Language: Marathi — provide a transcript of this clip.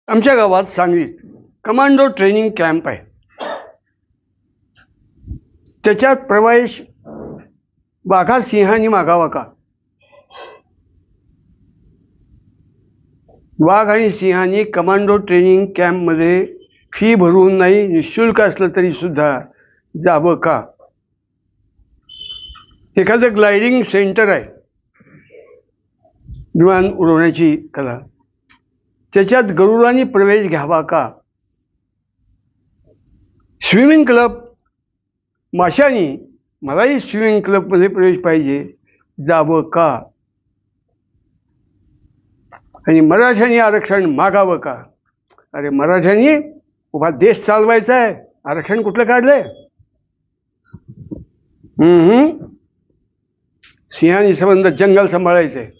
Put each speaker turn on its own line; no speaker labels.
आमच्या गावात सांगलीत कमांडो ट्रेनिंग कॅम्प आहे. त्याच्यात प्रवेश वाघा सिंहांनी मागावा का? वाघ आणि सिंहांनी कमांडो ट्रेनिंग कॅम्पमध्ये फी भरून नाही, निःशुल्क असलं तरी सुद्धा जावं का? एखादं ग्लायडिंग सेंटर आहे, विमान उडवण्याची कला, त्याच्यात गरुडांनी प्रवेश घ्यावा का? स्विमिंग क्लब, माशांनी मलाही स्विमिंग क्लबमध्ये प्रवेश पाहिजे, जावं का? आणि मराठ्यांनी आरक्षण मागावं का? अरे मराठ्यांनी उभा देश चालवायचा आहे, आरक्षण कुठलं काढलंय? सिंहांनी संबंध जंगल सांभाळायचंय.